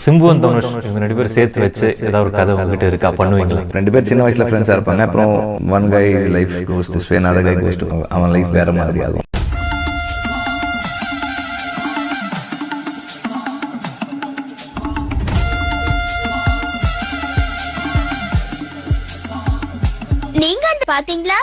சிம்புவன் தனுஷ் இவங்க 2 பேரும் சேர்த்து வச்சு ஏதாவது ஒரு கதை உங்ககிட்ட இருக்கா, பண்ணுவீங்களா? 2 பேர் சின்ன வயசுல ஃப்ரெண்ட்ஸா இருப்பாங்க. அப்புறம் one guy life goes this way, another guy goes to அவன் லைஃப் வேற மாதிரி ஆகும். நீங்க அந்த பாத்தீங்களா?